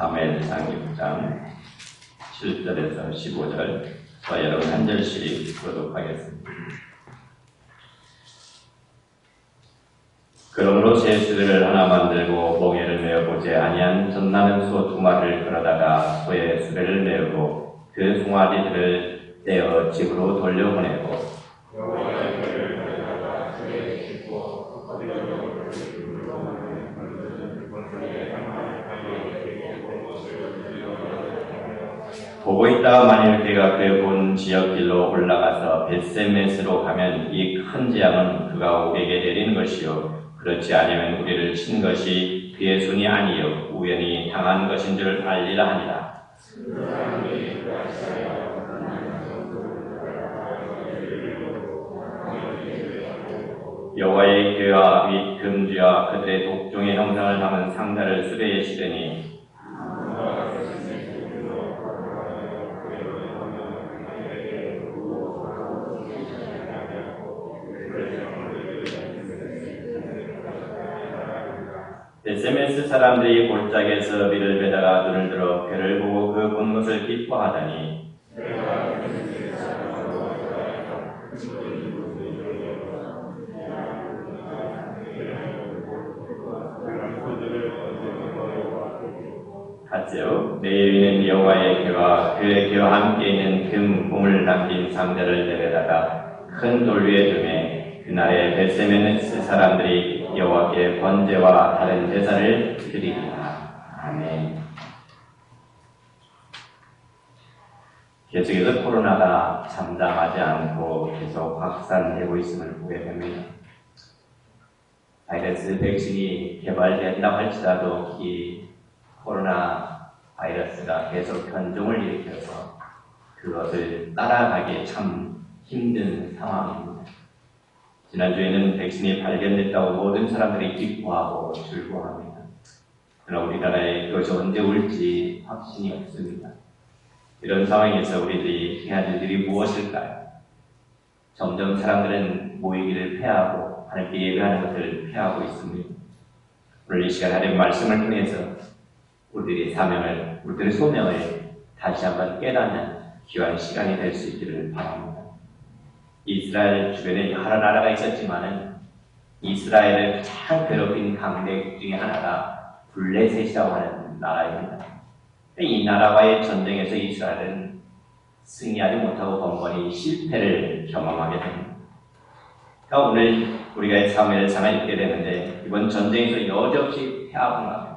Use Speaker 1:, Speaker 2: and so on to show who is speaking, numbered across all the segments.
Speaker 1: 사무엘상 6장 7절에서 15절 저와 여러분 한 절씩 교독하겠습니다. 그러므로 새 수레를 하나 만들고 멍에를 메어보지 아니한 젖나는 소 두 마리를 끌어다가 소의 수레를 메우고 그 송아지들을 떼어 집으로 돌려보내고 보고 있다가 만일 그가 그 본 지역길로 올라가서 벳세메스로 가면 이 큰 재앙은 그가 우리에게 내리는 것이요 그렇지 아니면 우리를 친 것이 그의 손이 아니요 우연히 당한 것인 줄 알리라 하니라. 여호와의 괴와 및 금쥐와 그들의 독종의 형상을 담은 상자를 수레에 실으니 벳세메스 사람들이 골짜기에서 밀을 베다가 눈을 들어 괴를 보고 그 본 것을 기뻐하다니 같지요. 내 위는 여호와의 괴와 그의 괴와 함께 있는 금 봉을 담긴 상자를 내려다가 큰 돌 위에 두매 그날에 벳세메스 사람들이 여호와께 번제와 다른 제사를 드리리라. 아멘. 계속해서 코로나가 잠잠하지 않고 계속 확산되고 있음을 보게 됩니다. 바이러스 백신이 개발된다고 할지라도 이 코로나 바이러스가 계속 변종을 일으켜서 그것을 따라가기 참 힘든 상황입니다. 지난주에는 백신이 발견됐다고 모든 사람들이 기뻐하고 즐거워합니다. 그러나 우리나라에 그것이 언제 올지 확신이 없습니다. 이런 상황에서 우리들이 해야 될 일이 무엇일까요? 점점 사람들은 모이기를 피하고 하나님께 예배하는 것을 피하고 있습니다. 오늘 이 시간 하나님의 말씀을 통해서 우리들의 사명을, 우리들의 소명을 다시 한번 깨닫는 귀한 시간이 될 수 있기를 바랍니다. 이스라엘 주변에 여러 나라가 있었지만은 이스라엘을 가장 괴롭힌 강대 중에 하나가 블레셋이라고 하는 나라입니다. 이 나라와의 전쟁에서 이스라엘은 승리하지 못하고 번번이 실패를 경험하게 됩니다. 그러니까 오늘 우리가 사무엘상을 읽게 되는데 이번 전쟁에서 여지없이 패하고 나갑니다.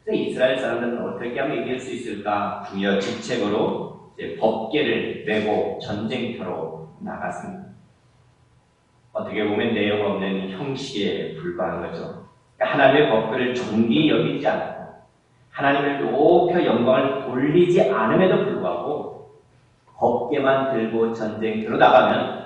Speaker 1: 그래서 이스라엘 사람들은 어떻게 하면 이길 수 있을까 중요 직책으로 이제 법궤를 메고 전쟁터로 나갔습니다. 어떻게 보면 내용 없는 형식에 불과한 거죠. 그러니까 하나님의 법궤를 존귀히 여기지 않고 하나님을 높여 영광을 돌리지 않음에도 불구하고 법궤만 들고 전쟁터로 나가면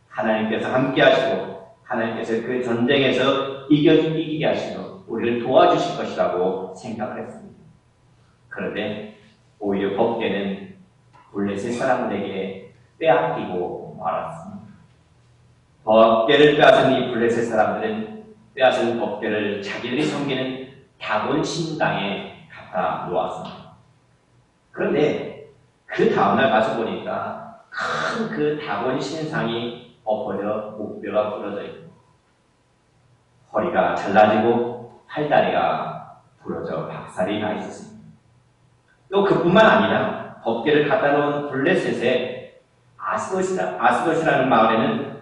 Speaker 1: 하나님께서 함께 하시고 하나님께서 그 전쟁에서 이기게 하시고 우리를 도와주실 것이라고 생각을 했습니다. 그런데 오히려 법궤는 블레셋 사람들에게 빼앗기고 말았습니다. 법궤를 빼앗은 이 블레셋 사람들은 빼앗은 법궤를 자기들이 섬기는 다곤 신당에 갖다 놓았습니다. 그런데 그 다음날 가서 보니까 큰 그 다곤 신상이 엎어져 목뼈가 부러져 있고 허리가 잘라지고 팔다리가 부러져 박살이 나 있었습니다. 또 그뿐만 아니라 법궤를 갖다 놓은 블레셋의 아스돗이라는 마을에는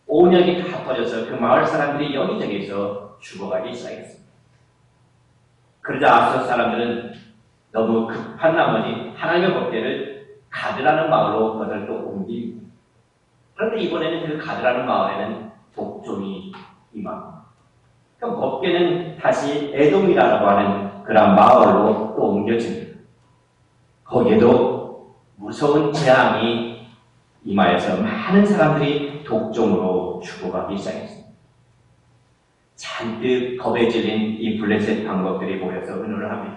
Speaker 1: 온역이 다 터져서 그 마을 사람들이 여기저기서 죽어가기 시작했습니다. 그러자 아스돗 사람들은 너무 급한 나머지 하나님의 법궤를 가드라는 마을로 그것을 또 옮깁니다. 그런데 이번에는 그 가드라는 마을에는 독종이 임합니다. 그럼 법궤는 다시 에돔이라고 하는 그런 마을로 또 옮겨집니다. 거기에도 무서운 재앙이 임하여서 많은 사람들이 독종으로 죽어가기 시작했습니다. 잔뜩 겁에 질린 이 블레셋 방법들이 모여서 의논을 합니다.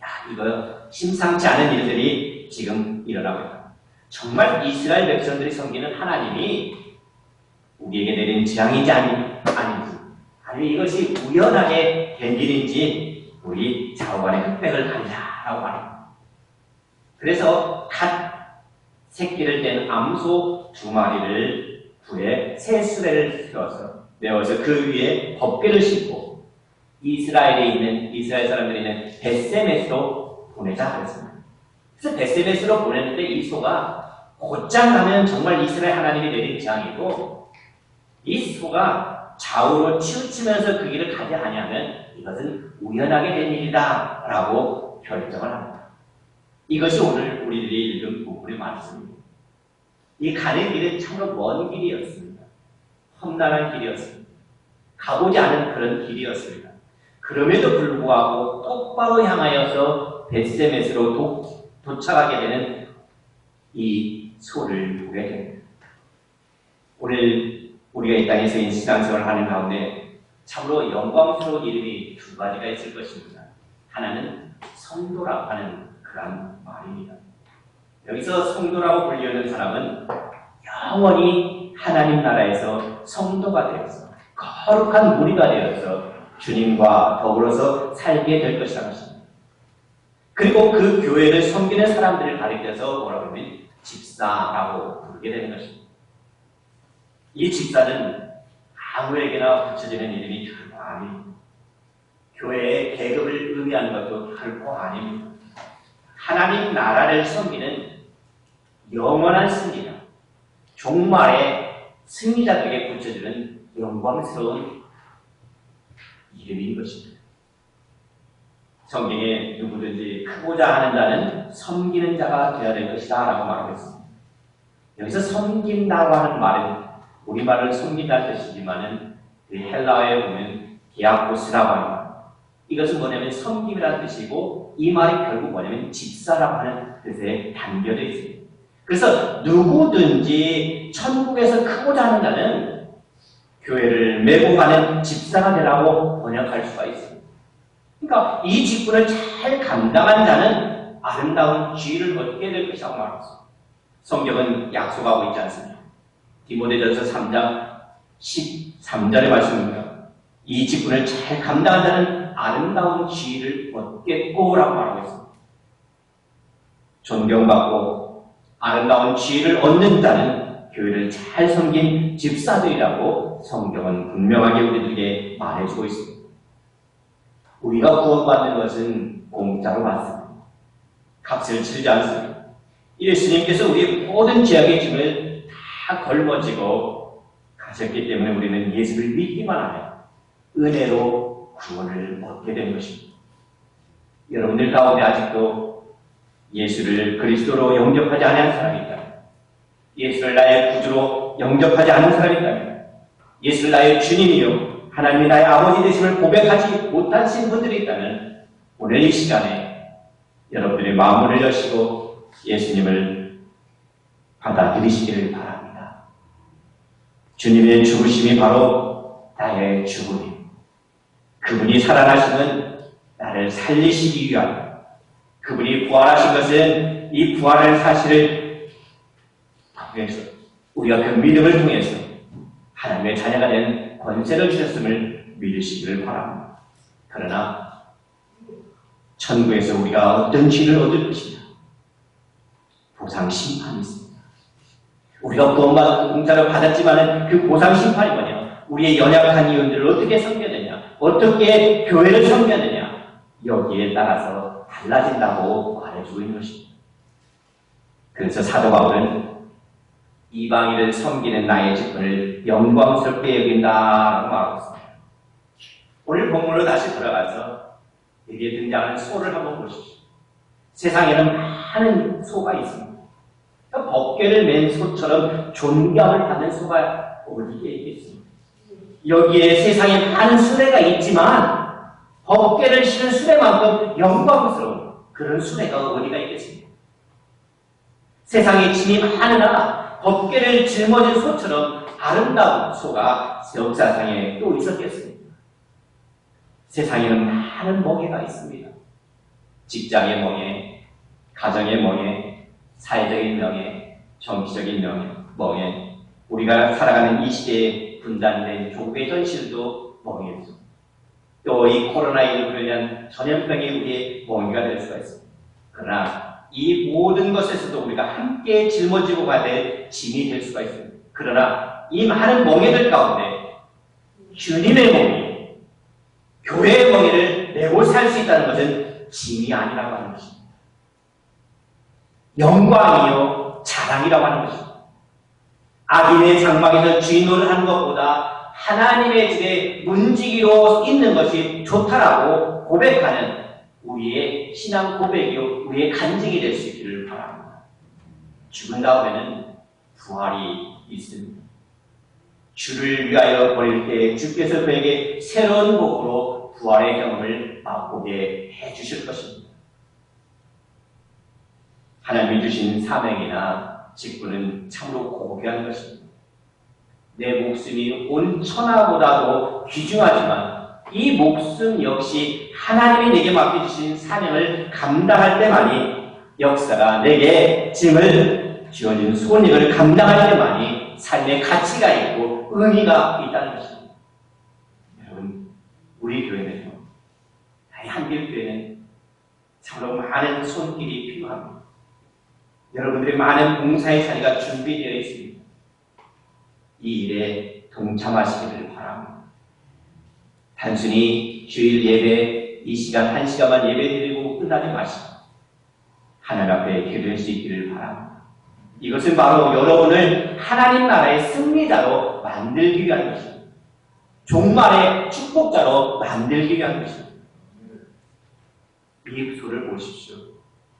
Speaker 1: 야, 이거 심상치 않은 일들이 지금 일어나고 있다. 정말 이스라엘 백성들이 섬기는 하나님이 우리에게 내린 재앙인지 아닌지, 아니면 이것이 우연하게 된 일인지 우리 좌우간의 흑백을 가리라라고 말합니다. 그래서 갓 새끼를 뗀 암소 2마리를 구해 새 수레를 세워서 메워서 그 위에 법궤를 싣고 이스라엘 사람들이 있는 벳세메스로 보내자 그랬습니다. 그래서 벳세메스로 보냈는데 이 소가 곧장 가면 정말 이스라엘 하나님이 내린 재앙이고, 이 소가 좌우로 치우치면서 그 길을 가지 아니하면 이것은 우연하게 된 일이다 라고 결정을 합니다. 이것이 오늘 우리들이 읽은 부분의 말씀입니다. 이 가는 길은 참으로 먼 길이었습니다. 험난한 길이었습니다. 가보지 않은 그런 길이었습니다. 그럼에도 불구하고 똑바로 향하여서 벳세메스로 도착하게 되는 이 소를 보게 됩니다. 오늘 우리가 이 땅에서 신앙생활을 하는 가운데 참으로 영광스러운 이름이 2가지가 있을 것입니다. 하나는 성도라고 하는 그런 말입니다. 여기서 성도라고 불리는 사람은 영원히 하나님 나라에서 성도가 되어서 거룩한 무리가 되어서 주님과 더불어서 살게 될 것이라는 것입니다. 그리고 그 교회를 섬기는 사람들을 가리켜서 뭐라고 하면 집사라고 부르게 되는 것입니다. 이 집사는 아무에게나 붙여지는 이름이 결코 아닙니다. 교회의 계급을 의미하는 것도 결코 아닙니다. 하나님 나라를 섬기는 영원한 승리자, 종말의 승리자들에게 붙여지는 영광스러운 이름인 것입니다. 성경에 누구든지 크고자 하는 자는 섬기는 자가 되어야 될 것이다 라고 말하고 있습니다. 여기서 섬긴다고 하는 말은 우리말을 섬긴다는 뜻이지만은 헬라어에 보면 디아코스라고 합니다. 이것은 뭐냐면 섬김이라는 뜻이고, 이 말이 결국 뭐냐면 집사라고 하는 뜻에 담겨져 있습니다. 그래서 누구든지 천국에서 크고자 하는 자는 교회를 메고 가는 집사가 되라고 번역할 수가 있습니다. 그러니까 이 직분을 잘 감당한 자는 아름다운 지위를 얻게 될 것이라고 말하고 있습니다. 성경은 약속하고 있지 않습니까? 디모데전서 3장 13절의 말씀입니다. 이 직분을 잘 감당한 자는 아름다운 지위를 얻겠고라고 말하고 있습니다. 존경받고 아름다운 지위를 얻는 자는 교회를 잘 섬긴 집사들이라고 성경은 분명하게 우리들에게 말해주고 있습니다. 우리가 구원받는 것은 공짜로 받습니다. 값을 치르지 않습니다. 예수님께서 우리의 모든 죄악의 짐을 다 걸머지고 가셨기 때문에 우리는 예수를 믿기만 하면 은혜로 구원을 얻게 되는 것입니다. 여러분들 가운데 아직도 예수를 그리스도로 영접하지 않은 사람이 있다면, 예수를 나의 구주로 영접하지 않은 사람이 있다면, 예수를 나의 주님이요 하나님이 나의 아버지 되심을 고백하지 못하신 분들이 있다면, 오늘 이 시간에 여러분들의 마음을 여시고 예수님을 받아들이시기를 바랍니다. 주님의 죽으심이 바로 나의 죽음이, 그분이 살아나심은 나를 살리시기 위함, 그분이 부활하신 것은 이 부활의 사실을 통해서 우리가 그 믿음을 통해서 하나님의 자녀가 된 권세를 주셨음을 믿으시기를 바랍니다. 그러나 천국에서 우리가 어떤 지위를 얻을 것이냐? 보상 심판이 있습니다. 우리가 구원받은 공짜로 받았지만 그 보상 심판이 뭐냐? 우리의 연약한 이웃들을 어떻게 섬겨야 되냐? 어떻게 교회를 섬겨야 되냐? 여기에 따라서 달라진다고 말해주고 있는 것입니다. 그래서 사도 바울은 이방인을 섬기는 나의 직분을 영광스럽게 여긴다라고 말하고 있습니다. 오늘 본문으로 다시 돌아가서 여기에 등장하는 소를 한번 보십시오. 세상에는 많은 소가 있습니다. 그러니까 법궤를 맨 소처럼 존경을 받는 소가 어디에 있겠습니까? 여기에 세상에 많은 수레가 있지만 법궤를 실은 수레만큼 영광스러운 그런 수레가 어디가 있겠습니까? 세상에 짐이 많으나 법궤를 짊어진 소처럼 아름다운 소가 역사상에 또 있었겠습니까? 세상에는 많은 멍해가 있습니다. 직장의 멍해, 가정의 멍해, 사회적인 명예, 정치적인 멍해, 우리가 살아가는 이 시대에 분단된 교회 전실도 멍해죠. 또 이 코로나19로 인한 전염병이 우리의 멍이가 될 수가 있습니다. 그러나 이 모든 것에서도 우리가 함께 짊어지고 가야 될 짐이 될 수가 있습니다. 그러나 이 많은 멍에들 가운데 주님의 멍이, 교회의 멍에를 메고 살 수 있다는 것은 짐이 아니라고 하는 것입니다. 영광이요 자랑이라고 하는 것입니다. 악인의 장막에서 주인노를 하는 것보다 하나님의 집에 문지기로 있는 것이 좋다라고 고백하는 우리의 신앙 고백이요 우리의 간증이 될 수 있기를 바랍니다. 죽은 다음에는 부활이 있습니다. 주를 위하여 버릴 때 주께서 그에게 새로운 복으로 부활의 경험을 맛보게 해주실 것입니다. 하나님이 주신 사명이나 직분은 참으로 고귀한 것입니다. 내 목숨이 온 천하보다도 귀중하지만 이 목숨 역시 하나님이 내게 맡겨주신 사명을 감당할 때만이, 역사가 내게 짐을 지어준 손익을 감당할 때만이 삶의 가치가 있고 의미가 있다는 것입니다. 여러분, 우리 교회는요, 한길교회는 참으로 많은 손길이 필요합니다. 여러분들의 많은 봉사의 자리가 준비되어 있습니다. 이 일에 동참하시기를 바랍니다. 단순히 주일 예배 이 시간 1시간만 예배드리고 끝나지 마시고 하늘 앞에 기도할 수 있기를 바랍니다. 이것은 바로 여러분을 하나님 나라의 승리자로 만들기 위한 것입니다. 종말의 축복자로 만들기 위한 것입니다. 이 소를 보십시오.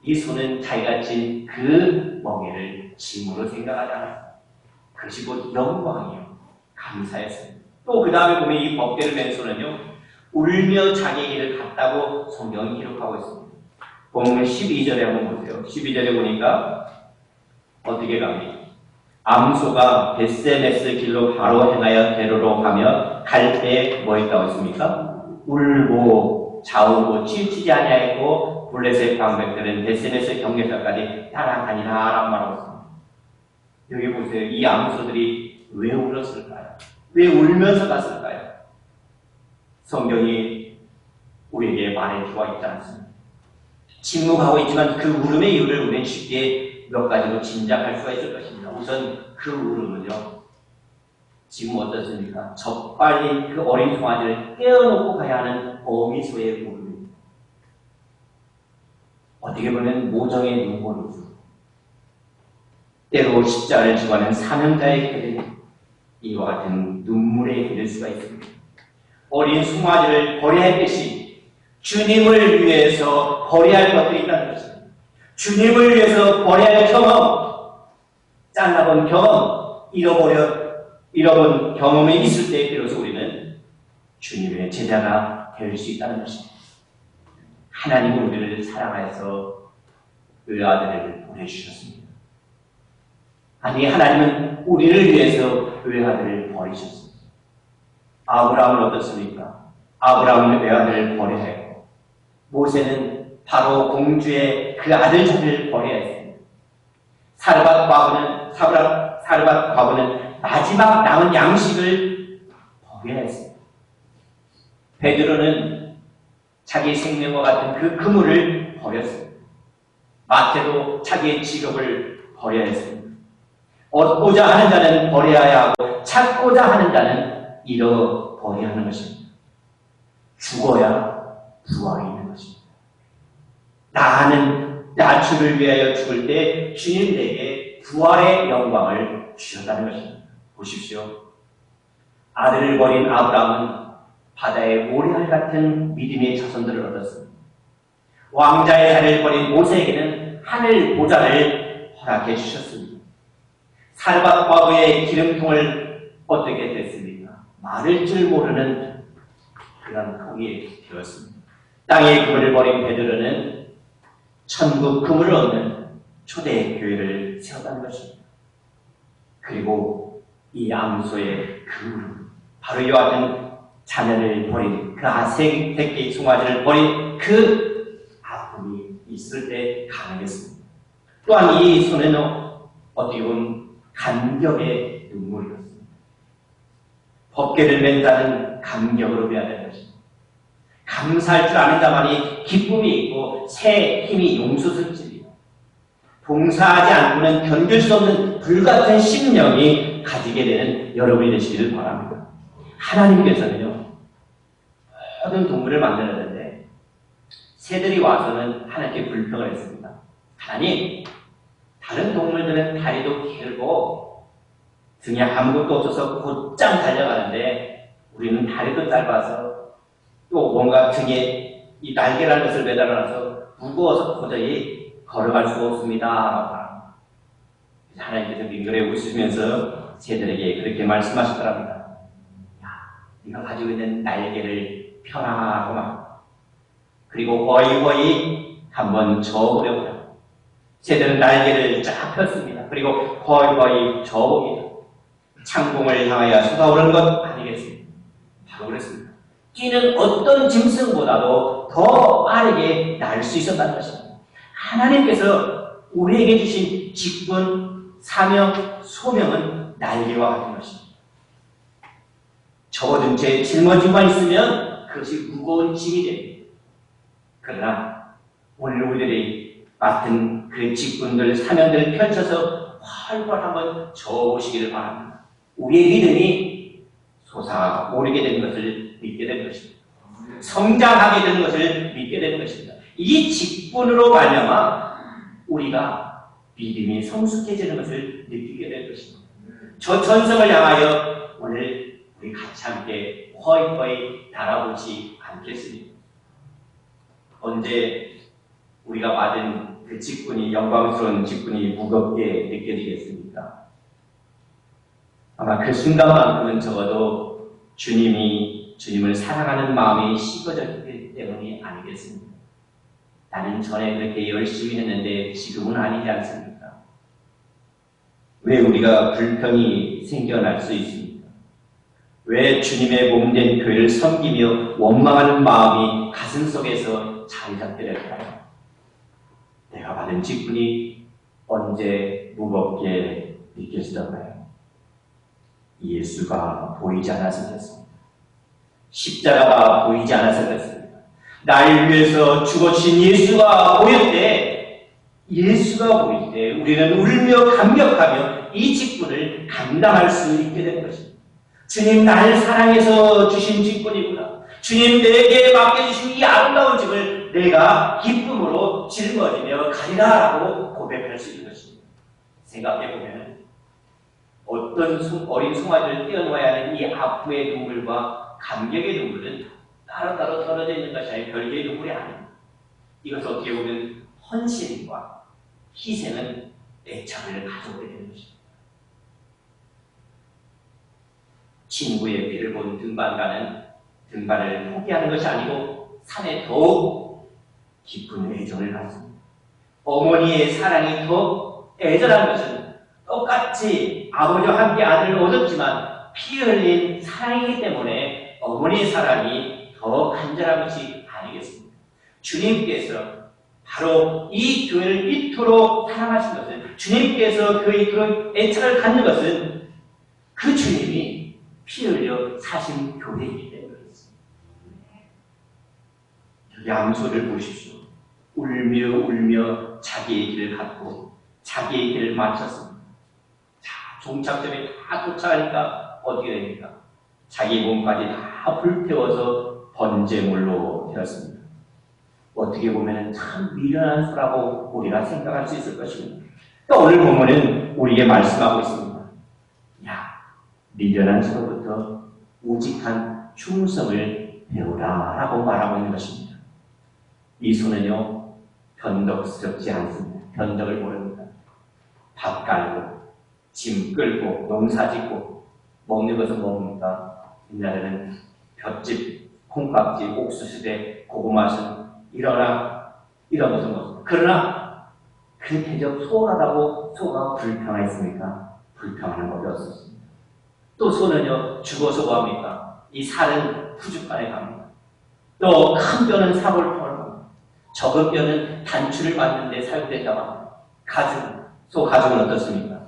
Speaker 1: 이 소는 자기가 진 그 멍에를 짐으로 생각하지 않았습니다. 그것이 곧 영광이요 감사했습니다. 또 그 다음에 보면 이 법궤를 맨 소는요 울며 자기 길을 갔다고 성경이 기록하고 있습니다. 본문 12절에 한번 보세요. 12절에 보니까 어떻게 갑니까? 암소가 벳세메스 길로 바로 행하여 대로로 가며 갈 때 뭐 했다고 했습니까? 울고 좌우고 치우치지 아니하였고 블레셋 방백들은 벳세메스 경계선까지 따라가니라 라고 말하고 있습니다. 여기 보세요. 이 암소들이 왜 울었을까요? 왜 울면서 갔을까요? 성경이 우리에게 말해주고 있지 않습니다. 침묵하고 있지만 그 울음의 이유를 우리는 쉽게 몇 가지로 짐작할 수가 있을 것입니다. 우선 그 울음은요, 지금 어떻습니까? 적발린 그 어린 송아지를 떼어놓고 가야 하는 어미소의 울음입니다. 어떻게 보면 모정의 눈물이죠. 때로 십자가를 지고 하는 사명자의 길은 이와 같은 눈물의 길일 수가 있습니다. 어린 송아지를 버려야 했듯이 주님을 위해서 버려야 할 것들이 있다는 것입니다. 주님을 위해서 버려야 할 경험, 잘라본 경험, 잃어본 경험이 있을 때 비로소 우리는 주님의 제자가 될 수 있다는 것입니다. 하나님은 우리를 사랑하여서 그 아들을 보내주셨습니다. 아니, 하나님은 우리를 위해서 외아들을 버리셨습니다. 아브라함은 어떻습니까? 아브라함은 외아들을 버려야 했고, 모세는 바로 공주의 그 아들 자를 버려야 했습니다. 사르밧 과부는 마지막 남은 양식을 버려야 했습니다. 베드로는 자기 생명과 같은 그 그물을 버렸습니다. 마태도 자기의 직업을 버려야 했습니다. 얻고자 하는 자는 버려야 하고 찾고자 하는 자는 잃어버려야 하는 것입니다. 죽어야 부활이 있는 것입니다. 나 주를 위하여 죽을 때 주님 내게 부활의 영광을 주셨다는 것입니다. 보십시오. 아들을 버린 아브라함은 바다의 모래알 같은 믿음의 자손들을 얻었습니다. 왕자의 자리를 버린 모세에게는 하늘 보좌를 허락해 주셨습니다. 사르밧 과부의 기름통을 어떻게 됐습니까? 말할 줄 모르는 그런 통이 되었습니다. 땅의 그물을 버린 베드로는 천국 그물을 얻는 초대 교회를 세웠다는 것입니다. 그리고 이 암소의 그 울음, 바로 이와 같은 자녀를 버린 그 새끼 송아지를 버린 그 아픔이 있을 때 가능했습니다. 또한 이 손에는 어떻게 보면 감격의 눈물이었습니다. 법궤를 맨다는 감격으로 해야 되는 것입니다. 감사할 줄 아는 자만이 기쁨이 있고 새 힘이 용솟을지니라. 봉사하지 않고는 견딜 수 없는 불같은 심령이 가지게 되는 여러분이 되시기를 바랍니다. 하나님께서는요, 모든 동물을 만들었는데 새들이 와서는 하나님께 불평을 했습니다. 하나님, 다른 동물들은 다리도 길고 등에 아무것도 없어서 곧장 달려가는데 우리는 다리도 짧아서 또 뭔가 등에 이 날개라는 것을 매달아놔서 무거워서 도저히 걸어갈 수가 없습니다. 하나님께서 민그레 웃으시면서 새들에게 그렇게 말씀하시더랍니다. 야, 네가 가지고 있는 날개를 펴라 하고 막, 그리고 허이허이 한번 저어보려고요. 새들은 날개를 쫙 폈습니다. 그리고 허이허이 저어봅니다. 창공을 향하여 쏟아오르는 것 아니겠습니까? 바로 그랬습니다. 뛰는 어떤 짐승보다도 더 빠르게 날 수 있었다는 것입니다. 하나님께서 우리에게 주신 직분, 사명, 소명은 날개와 같은 것입니다. 접어둔 채 짊어지고만 있으면 그것이 무거운 짐이 됩니다. 그러나 오늘 우리들이 맡은 그 직분들, 사명들을 펼쳐서 활활 한번 저어보시기를 바랍니다. 우리의 믿음이 솟아오르게 되는 것을 믿게 되는 것입니다. 성장하게 되는 것을 믿게 되는 것입니다. 이 직분으로 말미암아 우리가 믿음이 성숙해지는 것을 느끼게 될 것입니다. 저 전성을 향하여 오늘 우리 같이 함께 허이허이 달아보지 않겠습니까? 언제 우리가 받은 그 직분이, 영광스러운 직분이 무겁게 느껴지겠습니까? 아마 그 순간만큼은 적어도 주님을 사랑하는 마음이 식어졌기 때문이 아니겠습니까? 나는 전에 그렇게 열심히 했는데 지금은 아니지 않습니까? 왜 우리가 불평이 생겨날 수 있습니까? 왜 주님의 몸된 교회를 섬기며 원망하는 마음이 가슴속에서 자리 잡게 될까요? 내가 받은 직분이 언제 무겁게 느껴지던가요? 예수가 보이지 않아서 그렇습니다. 십자가가 보이지 않아서 그렇습니다. 날 위해서 죽어주신 예수가 보일 때, 예수가 보일 때 우리는 울며 감격하며 이 직분을 감당할 수 있게 되는 것입니다. 주님, 나를 사랑해서 주신 직분이구나. 주님, 내게 맡겨주신 이 아름다운 짐을 내가 기쁨으로 짊어지며 가리라라고 고백할 수 있는 것입니다. 생각해보면 어떤 어린 송아지를 떼어놓아야 하는 이 아픔의 눈물과 감격의 눈물은 따로따로 떨어져 있는 것이 아니라 별개의 눈물이 아닙니다. 이것을 어떻게 보면 헌신과 희생은 애착을 가져오게 되는 것입니다. 친구의 피를 본 등반가는 등반을 포기하는 것이 아니고 산에 더욱 깊은 애정을 갖습니다. 어머니의 사랑이 더 애절한 것은 똑같이 아버지와 함께 아들을 얻었지만 피 흘린 사랑이기 때문에 어머니의 사랑이 더 간절한 것이 아니겠습니까? 주님께서 바로 이 교회를 이토록 사랑하신 것은, 주님께서 그런 애착을 갖는 것은 그 주님이 피 흘려 사신 교회이기 때문이었습니다. 여기 암소를 보십시오. 울며 자기의 길을 갖고 자기의 길을 마쳤습니다. 자, 종착점에 다 도착하니까 어떻게 됩니까? 자기 몸까지 다 불태워서 번제물로 되었습니다. 어떻게 보면 참 미련한 수라고 우리가 생각할 수 있을 것입니다. 또 오늘 본문은 우리에게 말씀하고 있습니다. 야, 미련한 수로부터 우직한 충성을 배우라 라고 말하고 있는 것입니다. 이 소는요, 변덕스럽지 않습니다. 변덕을 모릅니다. 밥 깔고 짐 끌고 농사 짓고 먹는 것은 뭡니까? 옛날에는 볏짚, 콩깍지, 옥수수대, 고구마순 이런 것은 먹습니다. 그러나 그 대접 소홀하다고 소가 불평했습니까? 불평하는 법이 없었습니다. 또 소는요, 죽어서 뭐합니까? 이 살은 푸죽간에 갑니다. 또 큰 뼈는 사골통을 갑니다. 적은 뼈는 단추를 맞는데 사용된다고 합니다. 소 가죽은 어떻습니까?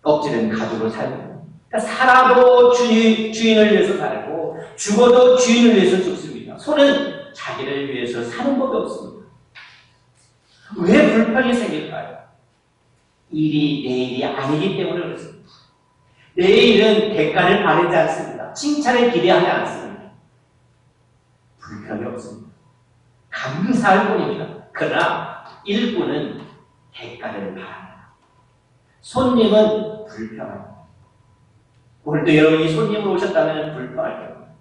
Speaker 1: 껍질은 가죽으로 사용됩니다. 그러니까 살아도 주인을 위해서 살고 죽어도 주인을 위해서 죽습니다. 소는 자기를 위해서 사는 법이 없습니다. 왜 불평이 생길까요? 일이 내일이 아니기 때문에 그렇습니다. 내일은 대가를 바라지 않습니다. 칭찬을 기대하지 않습니다. 불평이 없습니다. 감사할 뿐입니다. 그러나 일부는 대가를 바랍니다. 손님은 불평합니다. 오늘도 여러분이 손님으로 오셨다면 불평할 겁니다.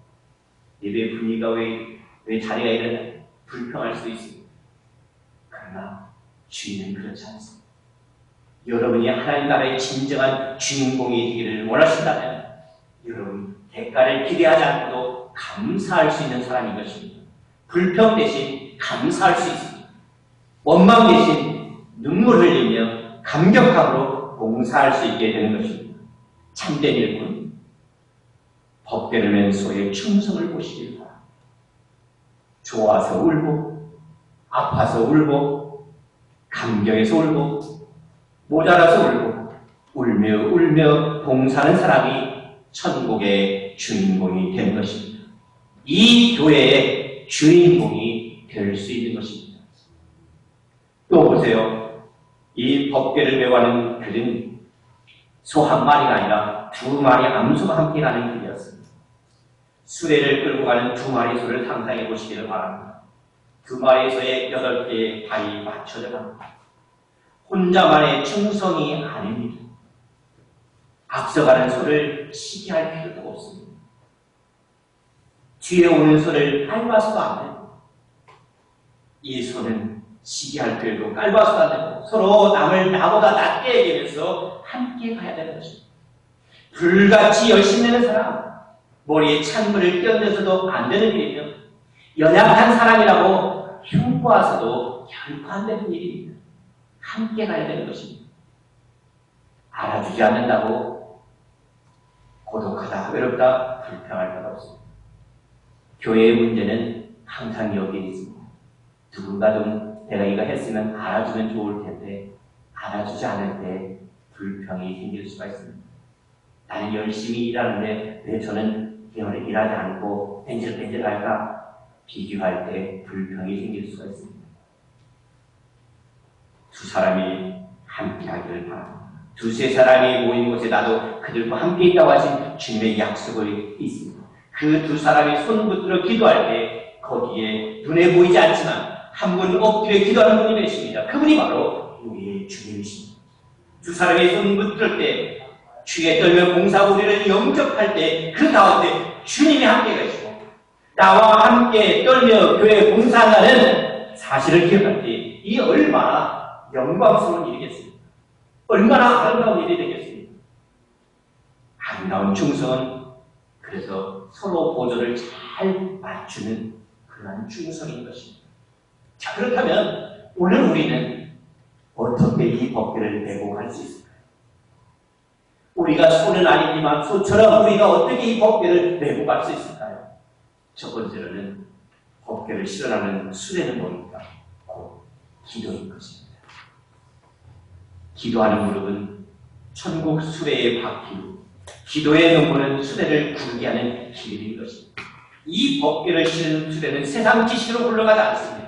Speaker 1: 예배 분위기가 왜 자리가 이러냐 불평할 수 있습니다. 그러나 주인은 그렇지 않습니다. 여러분이 하나님 나라의 진정한 주인공이 되기를 원하신다면 여러분 대가를 기대하지 않고도 감사할 수 있는 사람인 것입니다. 불평 대신 감사할 수 있습니다. 원망 대신 눈물을 흘리며 감격함으로 봉사할 수 있게 되는 것입니다. 참된 일꾼, 법궤를 맨 소의 충성을 보시길 바랍니다. 좋아서 울고, 아파서 울고, 감격해서 울고, 모자라서 울고, 울며 봉사하는 사람이 천국의 주인공이 되는 것입니다. 이 교회의 주인공이 될 수 있는 것입니다. 또 보세요. 이 법궤를 메고가는 글은 소 한 마리가 아니라 두 마리 암소가 함께 가는 길이었습니다. 수레를 끌고 가는 두 마리 소를 상상해 보시기를 바랍니다. 두 마리 소의 8개의 발이 맞춰져 갑니다. 혼자만의 충성이 아닙니다. 앞서가는 소를 시기할 필요도 없습니다. 뒤에 오는 소를 깔봐서도 안 됩니다. 이 소는 시기할 필요도 깔봐서도 안 되고 서로 남을 나보다 낮게 여기면서 함께 가야 되는 것입니다. 불같이 열심히 내는 사람, 머리에 찬물을 끼얹어서도 안 되는 일이며 연약한 사람이라고 흉보아서도 결코 안 되는 일입니다. 함께 가야 되는 것입니다. 알아주지 않는다고 고독하다, 외롭다, 불평할 것 없습니다. 교회의 문제는 항상 여기에 있습니다. 누군가 좀 내가 이거 했으면 알아주면 좋을 텐데 알아주지 않을 때 불평이 생길 수가 있습니다. 나는 열심히 일하는데 왜 저는 일하지 않고 뺀질뺀질할까? 비교할 때 불평이 생길 수가 있습니다. 두 사람이 함께 하기를 바랍니다. 두세 사람이 모인 곳에 나도 그들과 함께 있다고 하신 주님의 약속이 있습니다. 그 두 사람이 손 붙들어 기도할 때 거기에 눈에 보이지 않지만 한 분 엎드려 기도하는 분이 계십니다. 그분이 바로 우리의 주님이십니다. 두 사람이 손 붙들 때 주에 떨며 봉사하고 우리를 영접할 때 그 가운데 주님이 함께 계시고 나와 함께 떨며 교회 봉사한다는 사실을 기억할 때 이 얼마나 영광스러운 일이겠습니까? 얼마나 아름다운 일이 되겠습니까? 아름다운 충성은 그래서 서로 보조를 잘 맞추는 그러한 충성인 것입니다. 자, 그렇다면 오늘 우리는 어떻게 이 법궤를 메고 갈 수 있을까요? 우리가 소는 아니지만 소처럼 우리가 어떻게 이 법궤를 메고 갈 수 있을까요? 첫 번째로는 법궤를 실현하는 수레는 뭡니까? 곧 기도인 것입니다. 기도하는 무릎은 천국 수레의 바퀴로 기도의 눈물은 수레를 굴게 하는 길인 것입니다. 이 법궤를 실은 수레는 세상 지식으로 굴러가지 않습니다.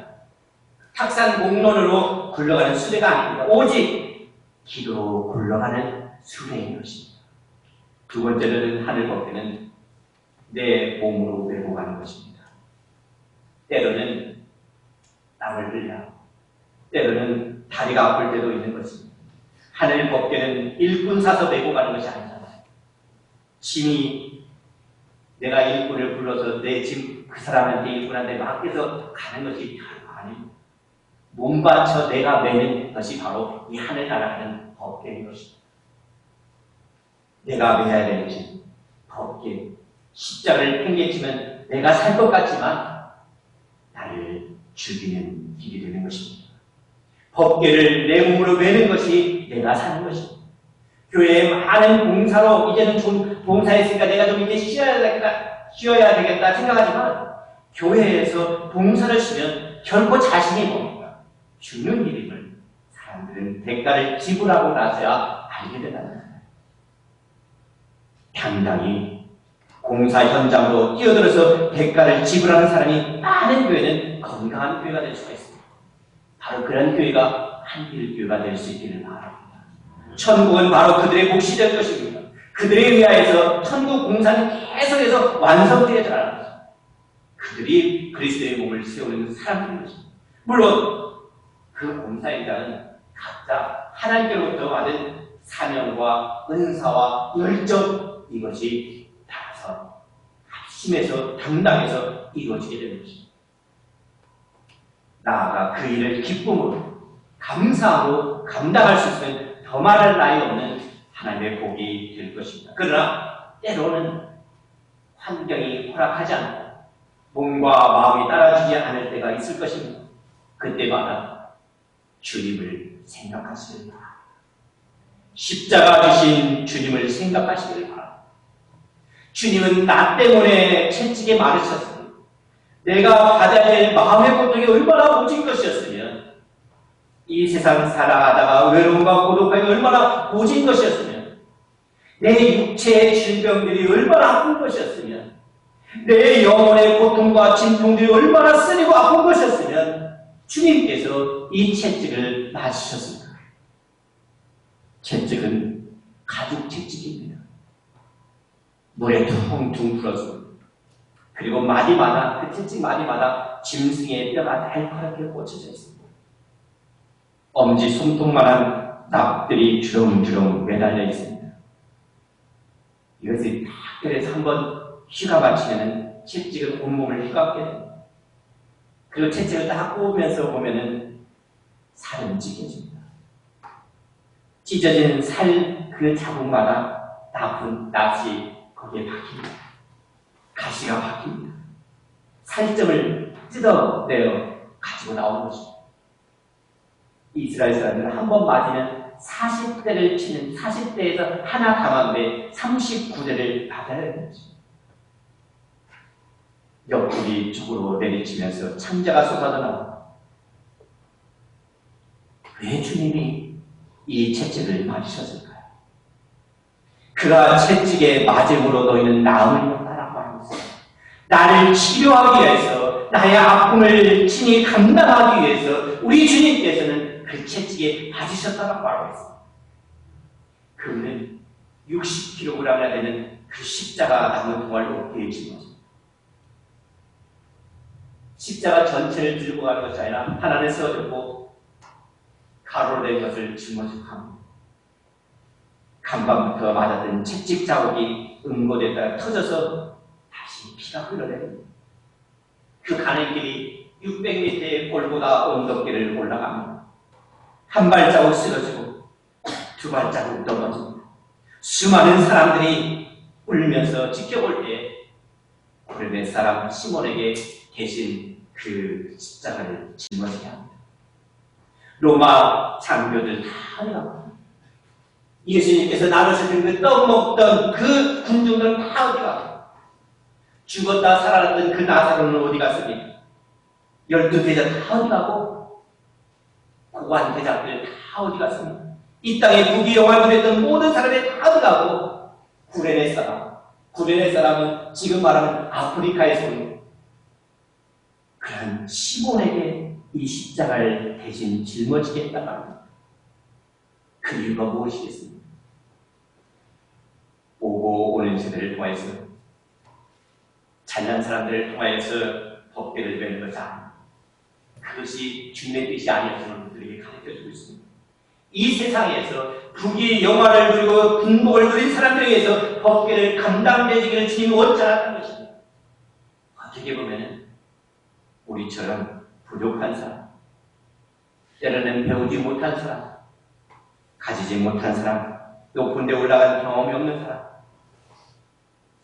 Speaker 1: 탁산 공론으로 굴러가는 수레가 아닙니다. 오직 기도로 굴러가는 수레인 것입니다. 두 번째는 하늘 법궤는 내 몸으로 메고 가는 것입니다. 때로는 땀을 흘려, 때로는 다리가 아플 때도 있는 것입니다. 하늘 법궤는 일꾼 사서 메고 가는 것이 아니잖아요. 짐이 내가 일꾼을 불러서 내 짐 그 사람한테 일꾼한테 맡겨서 가는 것이 별거 아닙니다. 몸 바쳐 내가 매는 것이 바로 이 하늘나라는 법궤인 것입니다. 내가 매야 될 짐, 법궤, 십자가를 팽개치면 내가 살 것 같지만 나를 죽이는 길이 되는 것입니다. 법궤를 내 몸으로 매는 것이 내가 사는 것입니다. 교회에 많은 봉사로 이제는 좀 봉사했으니까 내가 좀 이제 쉬어야 되겠다 생각하지만 교회에서 봉사를 쉬면 결코 자신이 뭡니까? 죽는 일임을 사람들은 대가를 지불하고 나서야 알게 된다는 거예요. 당당히 공사 현장으로 뛰어들어서 대가를 지불하는 사람이 많은 교회는 건강한 교회가 될 수가 있습니다. 바로 그런 교회가 한길교회가 될 수 있기를 바랍니다. 천국은 바로 그들의 몫이 될 것입니다. 그들에 의하여서 천국 공사는 계속해서 완성되어 자라는 것입니다. 그들이 그리스도의 몸을 세우는 사람들인 것입니다. 물론 그 공사 현장은 각자 하나님께로부터 받은 사명과 은사와 열정, 이것이 따라서 합심해서 담당해서 이루어지게 되는 것입니다. 나아가 그 일을 기쁨으로 감사함으로 감당할 수 있으면 더 말할 나위 없는 하나님의 복이 될 것입니다. 그러나 때로는 환경이 허락하지 않고 몸과 마음이 따라주지 않을 때가 있을 것입니다. 그때마다 주님을 생각하시길 바랍니다. 십자가 주신 주님을 생각하시길 바랍니다. 주님은 나 때문에 채찍에 마르셨으니 내가 받아야 될 마음의 고통이 얼마나 오진 것이었으면, 이 세상 살아가다가 외로움과 고독함이 얼마나 오진 것이었으면, 내 육체의 질병들이 얼마나 아픈 것이었으면, 내 영혼의 고통과 진통들이 얼마나 쓰리고 아픈 것이었으면 주님께서 이 채찍을 맞으셨습니다. 채찍은 가죽 채찍입니다. 물에 퉁퉁 불어서, 그리고 마디마다, 그 채찍 마디마다 짐승의 뼈가 날카롭게 꽂혀져 있습니다. 엄지 손톱만한 납들이 주렁주렁 매달려 있습니다. 이것이 딱 그래서 한번 휘가 맞히면 채찍을 온몸을 휘감게 됩니다. 그리고 채찍을 딱 꼬으면서 보면은 살은 찢겨집니다. 찢어진 살 그 자국마다 나쁜 낫이 거기에 박힙니다. 가시가 박힙니다. 살점을 뜯어내어 가지고 나오는 것입니다. 이스라엘 사람들은 한 번 맞으면 40대를 치는, 40대에서 하나 감았는데 39대를 받아야 되는 것입니다. 옆구리 쪽으로 내리치면서 창자가 쏟아져 나옵니다. 왜 주님이 이 채찍을 맞으셨을까요? 그가 채찍에 맞음으로 너희는 나음을 입었다라고 하고 있어요. 나를 치료하기 위해서, 나의 아픔을 친히 감당하기 위해서 우리 주님께서는 그 채찍에 맞으셨다라고 하고 있어요. 그는 60kg이나 되는 그 십자가 나무 통을 높게 진 것입니다. 십자가 전체를 들고 가는 것이 아니라 하나는 세워졌고 가로로 된 것을 짊어지고 합니다. 간밤부터 맞았던 채찍 자국이 응고됐다가 터져서 다시 피가 흘러내립니다. 그 가는 길이 600m의 골고다 언덕길을 올라갑니다. 한 발자국 쓰러지고 두 발자국 넘어집니다. 수많은 사람들이 울면서 지켜볼 때 고레네 사람 시몬에게 대신 그 십자가를 짊어지게 합니다. 로마 장교들 다 어디가, 예수님께서 나누셨던 그 떡 먹던 그 군중들은 다 어디가, 죽었다 살아났던 그 나사로는 어디 갔습니까? 12대장 다 어디 가고, 고관 대장들 다 어디 갔습니까? 이 땅에 부귀영화를 누렸던 모든 사람이 다 어디 가고, 구레네 사람은 지금 말하는 아프리카에서 온 그런 시몬에게 이 십자가를 대신 짊어지겠다고 합니다. 그 이유가 무엇이겠습니까? 오고 오는 세대를 통해서, 잘난 사람들을 통하여서 법궤를 베는 것이 아닙니다. 그것이 주님의 뜻이 아니었음을 우리에게 가르쳐주고 있습니다. 이 세상에서 부귀 영화를 누리고 군복을 누린 사람들에 의해서 법궤를 감당되기를 주님이 원치 않았던 것입니다. 어떻게 보면 우리처럼 부족한 사람, 때로는 배우지 못한 사람, 가지지 못한 사람, 높은 데 올라간 경험이 없는 사람,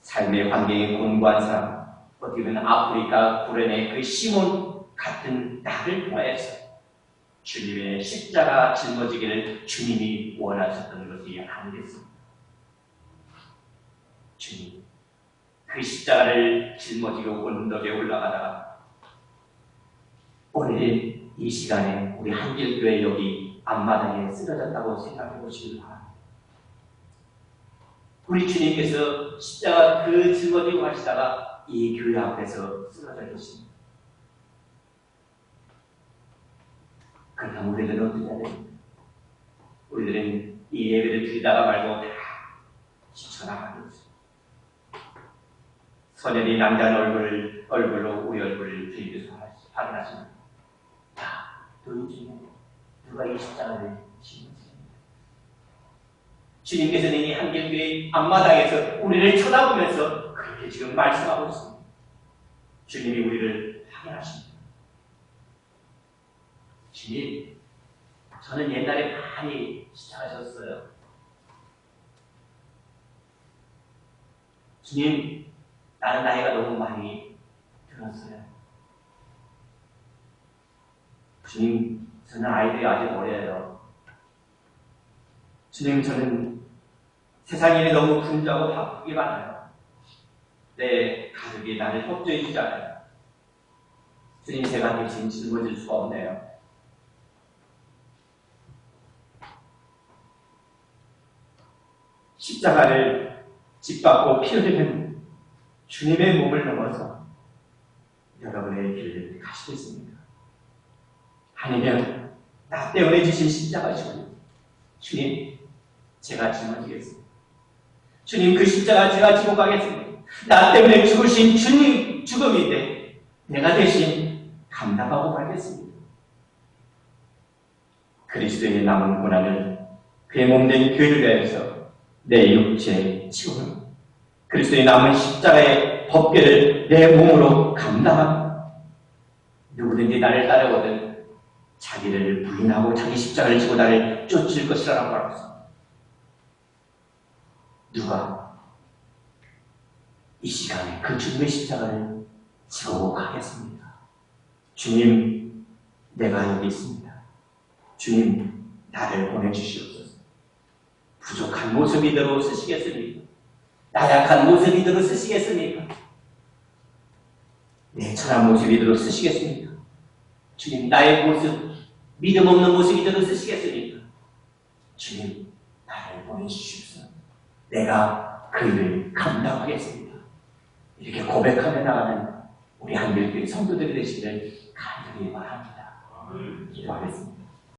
Speaker 1: 삶의 환경이 공고한 사람, 어떻게 보면 아프리카 구레네 그 시몬 같은 나를 통하여서 주님의 십자가 짊어지기를 주님이 원하셨던 것이 아니겠습니까? 주님, 그 십자가를 짊어지고 언덕에 올라가다가 오늘 이 시간에 우리 한길교회 여기 앞마당에 쓰러졌다고 생각해 보시기 바랍니다. 우리 주님께서 십자가 그 짊어지고 가시다가 이 교회 앞에서 쓰러져 계십니다. 그렇다면 우리들은 어떻게 해야 됩니까? 우리들은 이 예배를 드리다가 말고 다 지쳐나가는 거죠. 선열이 남자는 얼굴로 우리 얼굴을 들이켜서 확인하시면 다 너희 중에 누가 이 십자가를 짊어집니까? 주님께서는 이 한길교회 앞마당에서 우리를 쳐다보면서 그렇게 지금 말씀하고 있습니다. 주님이 우리를 확인하십니다. 주님, 저는 옛날에 많이 시작하셨어요. 주님, 나는 나이가 너무 많이 들었어요. 주님, 저는 아이들이 아직 어려요. 주님, 저는 세상 일이 너무 분주하고 바쁘게 많아요. 내 가족이 나를 협조해 주지 않아요. 주님, 제가 대신 짊어질 수가 없네요. 십자가를 짓밟고 피 흘리는 주님의 몸을 넘어서 여러분의 길을 가시겠습니까? 아니면 나 때문에 주신 십자가시군요. 주님, 제가 짊어지겠습니다. 주님, 그 십자가 제가 지고 가겠습니다. 나 때문에 죽으신 주님 죽음인데 내가 대신 감당하고 가겠습니다. 그리스도의 남은 고난을 그의 몸된 교회를 위하여서 내 육체에 치우는 그리스도의 남은 십자가의 법궤를 내 몸으로 감당합니다. 누구든지 나를 따르거든 자기를 부인하고 자기 십자가를 지고 나를 쫓을 것이라고 말했습니다. 누가 이 시간에 그 주님의 십자가를 지고 가겠습니다. 주님, 내가 여기 있습니다. 주님, 나를 보내주시옵소서. 부족한 모습 이대로 쓰시겠습니까? 나약한 모습 이대로 쓰시겠습니까? 내 천한 모습 이대로 쓰시겠습니까? 주님, 나의 모습, 믿음 없는 모습 이대로 쓰시겠습니까? 주님, 나를 보내주시옵소서. 내가 그 일을 감당하겠습니다. 이렇게 고백하며 나가는 우리 한길교회 성도들이 되시기를 간절히 바랍니다. 기도하겠습니다.